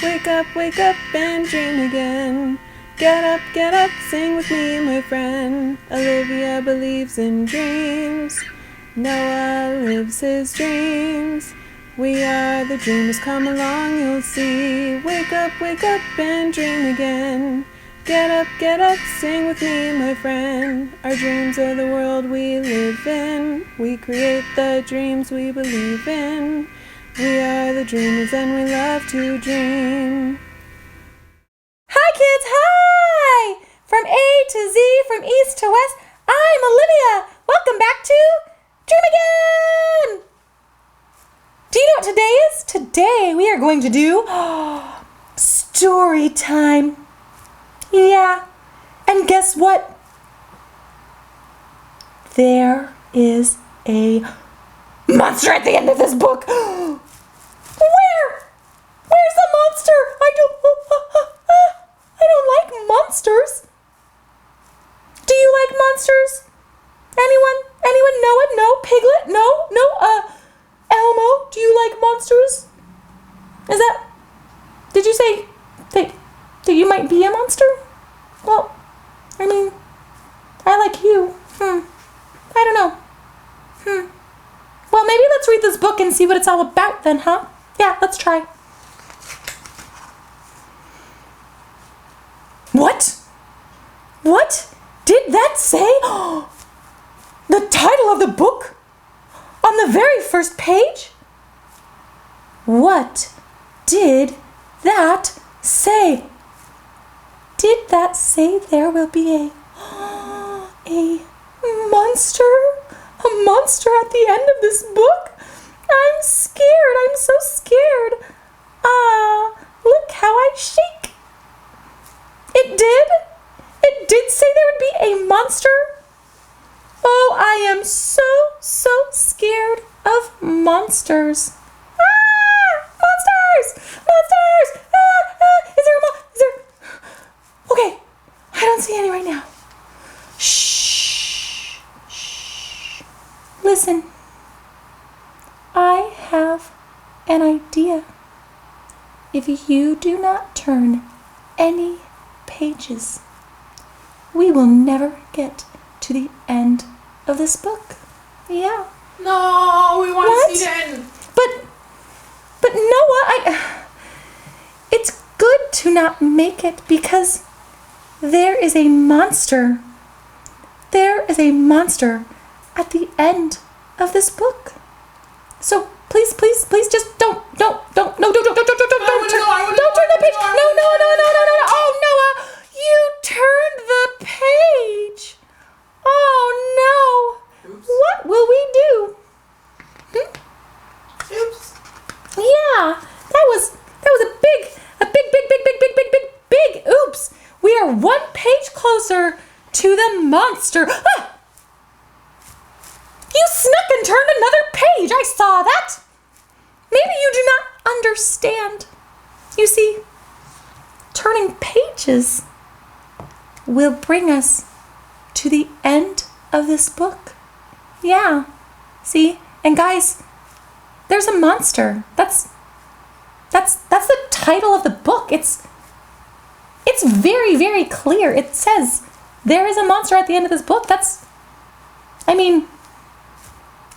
wake up and dream again. Get up, sing with me, my friend. Olivia believes in dreams. Noah lives his dreams. We are the dreamers, come along, you'll see. Wake up and dream again. Get up, sing with me, my friend. Our dreams are the world we live in. We create the dreams we believe in. We are the dreamers and we love to dream. Hi kids, hi! From A to Z, from east to west, I'm Olivia. Welcome back to Dream Again! Do you know what today is? Today we are going to do story time. Yeah, and guess what? There is a monster at the end of this book. Where? Where's the monster? I don't like monsters. Do you like monsters? Anyone? Noah? No? Piglet? No? Elmo? Do you like monsters? Is that... Did you say that you might be a monster? Well, I mean, I like you. I don't know. Well, maybe let's read this book and see what it's all about then, huh? Yeah, let's try. What? What did that say? The title of the book? On the very first page? What did that say? Did that say there will be a monster? A monster at the end of this book? I'm scared. I'm so scared. Look how I shake. It did? It did say there would be a monster? Oh, I am so scared of monsters. Monsters! Monsters! Is there a Okay, I don't see any right now. Shh. Listen. I have an idea. If you do not turn any pages, we will never get to the end of this book. Yeah. No, we want to see the end. But Noah, it's good to not make it because there is a monster. There is a monster at the end of this book. So please, just don't turn the page. No. Oh, Noah, you turned the page. Oh no. Oops. What will we do? Oops. Yeah, that was a big oops. We are one page closer to the monster. Ah! You snuck and turned another page. I saw that. Maybe you do not understand. You see, turning pages will bring us to the end of this book. Yeah. See? And guys, there's a monster. That's the title of the book. It's very clear. It says there is a monster at the end of this book.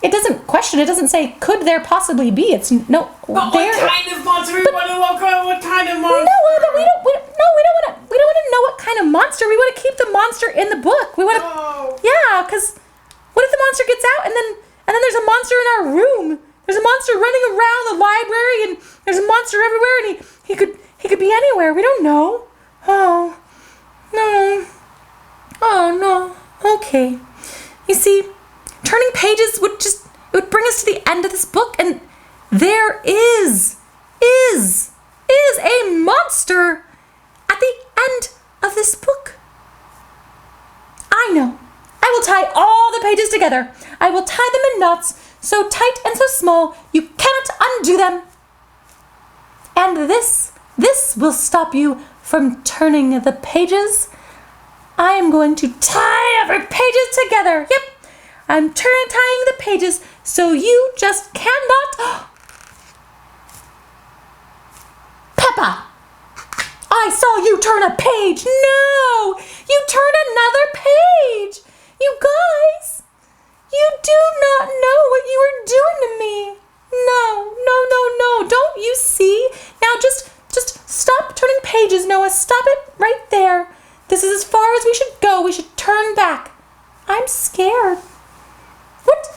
It doesn't question. It doesn't say could there possibly be. It's no. But what kind of monster? What kind of monster? No, we don't want to know what kind of monster. We want to keep the monster in the book. We want to. Oh. Yeah, because what if the monster gets out and then there's a monster in our room? There's a monster running around the library and there's a monster everywhere and he could be anywhere. We don't know. Oh no. Okay. You see, turning pages would bring us to the end of this book, and there is a monster at the end of this book. I know. I will tie all the pages together. I will tie them in knots so tight and so small you cannot undo them. And this will stop you from turning the pages. I am going to tie every pages together. Yep. I'm tying the pages so you just cannot... Peppa! I saw you turn a page. No! You turned another page. You guys, you do not know what you are doing to me. No, no, no, no. Don't you see? Now just stop turning pages, Noah. Stop it right there. This is as far as we should go. We should turn back. I'm scared. What?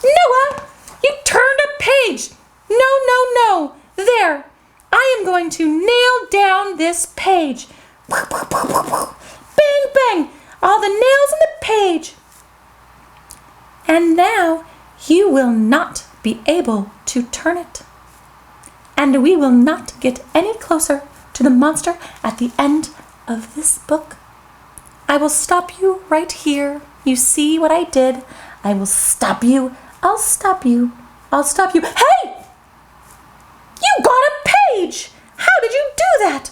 Noah, you turned a page. No, no, no. There. I am going to nail down this page. Bang, bang. All the nails in the page. And now you will not be able to turn it. And we will not get any closer to the monster at the end of this book. I will stop you right here. You see what I did? I will stop you. I'll stop you. I'll stop you. Hey! You got a page! How did you do that?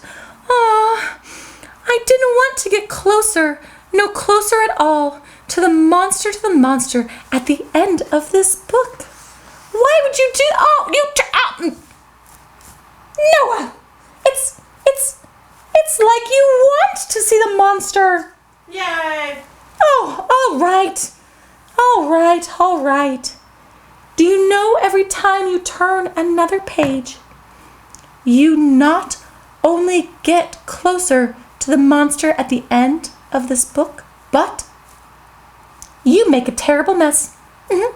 I didn't want to get closer, no closer at all, to the monster at the end of this book. Why would you do? Noah, it's like you want to see the monster. Yay! Oh, all right. Do you know every time you turn another page, you not only get closer to the monster at the end of this book, but you make a terrible mess.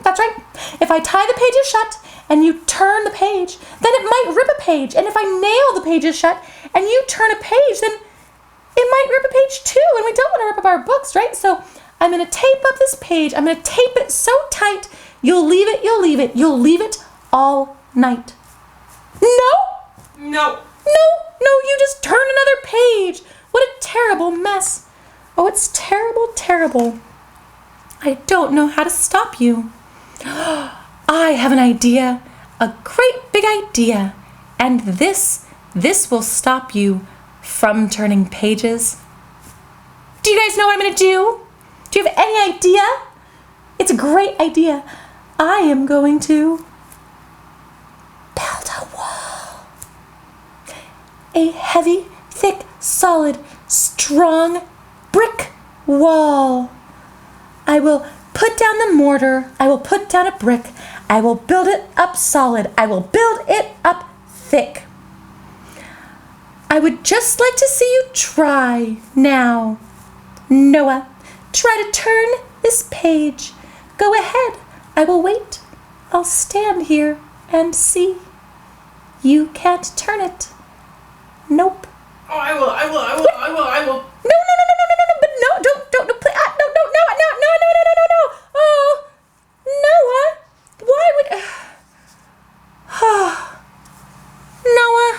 That's right. If I tie the pages shut and you turn the page, then it might rip a page. And if I nail the pages shut and you turn a page, then it might rip a page too. And we don't want to rip up our books, right? So I'm going to tape up this page. I'm going to tape it so tight, you'll leave it all night. No, you just turned another page. What a terrible mess. Oh, it's terrible, terrible. I don't know how to stop you. I have an idea, a great big idea, and this will stop you from turning pages. Do you guys know what I'm going to do? Do you have any idea? It's a great idea. I am going to build a wall. A heavy, thick, solid, strong brick wall. I will put down the mortar. I will put down a brick. I will build it up solid. I will build it up thick. I would just like to see you try now. Noah, try to turn this page. Go ahead. I will wait. I'll stand here and see. You can't turn it. Nope. Oh, I will. No, but no, don't, please, no. Oh, Noah, why would, Noah,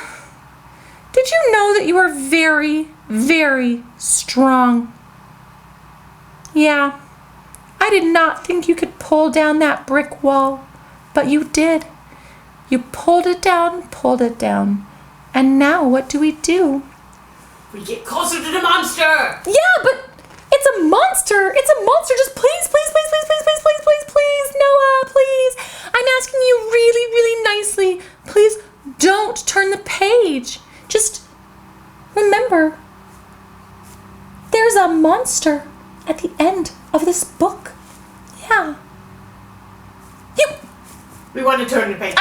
did you know that you are very, very strong? Yeah, I did not think you could pull down that brick wall, but you did. You pulled it down, and now what do? We get closer to the monster. Yeah, but it's a monster. Just please, Noah, please. I'm asking you really, really nicely. Please don't turn the page. Just remember, there's a monster at the end of this book. Yeah. We want to turn the page.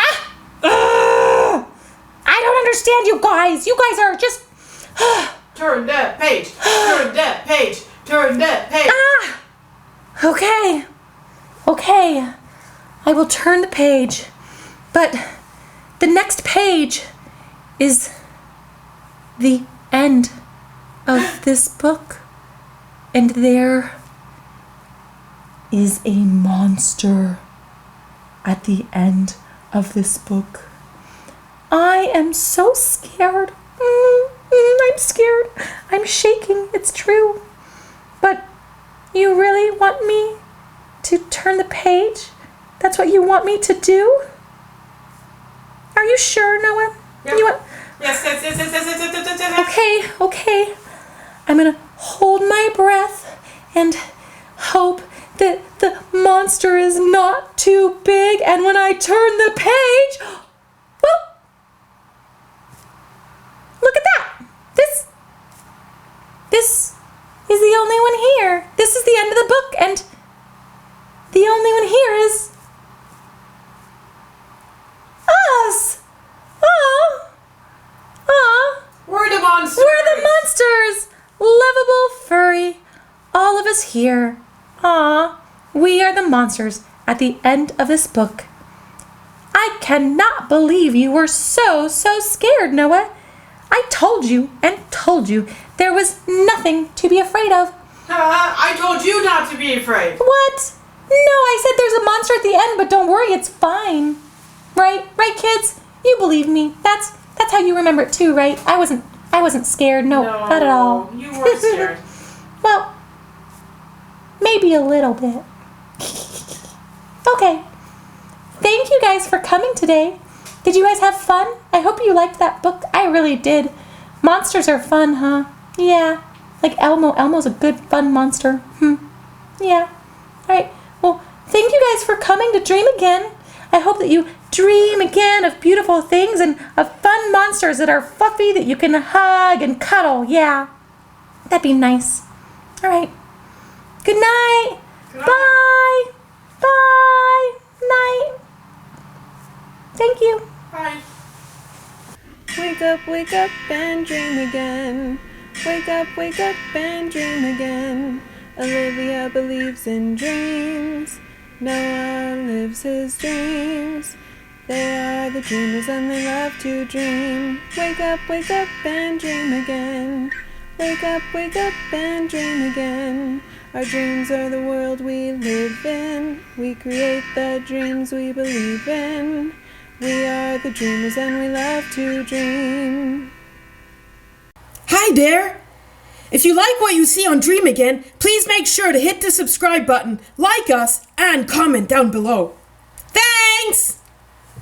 I don't understand you guys. You guys are just... Turn that page. Turn that page. Turn that page. Okay. I will turn the page. But the next page is the end of this book. And there is a monster at the end of this book. I am so scared. I'm scared. I'm shaking. It's true. But you really want me to turn the page? That's what you want me to do? Are you sure, Noah? Yep. You want... Yes. Okay. I'm gonna hold my breath and hope that the monster is not too big, and when I turn the page, well, look at that. monsters. We're the monsters! Lovable, furry, all of us here. Aw, we are the monsters at the end of this book. I cannot believe you were so scared, Noah. I told you and told you there was nothing to be afraid of. I told you not to be afraid. What? No, I said there's a monster at the end, but don't worry, it's fine. Right, kids? You believe me. That's how you remember it too, right? I wasn't scared. No, not at all. You weren't scared. Well, maybe a little bit. Okay. Thank you guys for coming today. Did you guys have fun? I hope you liked that book. I really did. Monsters are fun, huh? Yeah. Like Elmo. Elmo's a good, fun monster. Yeah. All right. Well, thank you guys for coming to dream again. I hope that you dream again of beautiful things and of fun monsters that are fluffy that you can hug and cuddle. Yeah. That'd be nice. All right. Good night. Good night. Bye. Bye. Night. Thank you. Bye. Wake up and dream again. Wake up and dream again. Olivia believes in dreams. Noah lives his dreams. They are the dreamers and they love to dream. Wake up and dream again. Wake up and dream again. Our dreams are the world we live in. We create the dreams we believe in. We are the dreamers and we love to dream. Hi there! If you like what you see on Dream Again, please make sure to hit the subscribe button, like us, and comment down below. Thanks!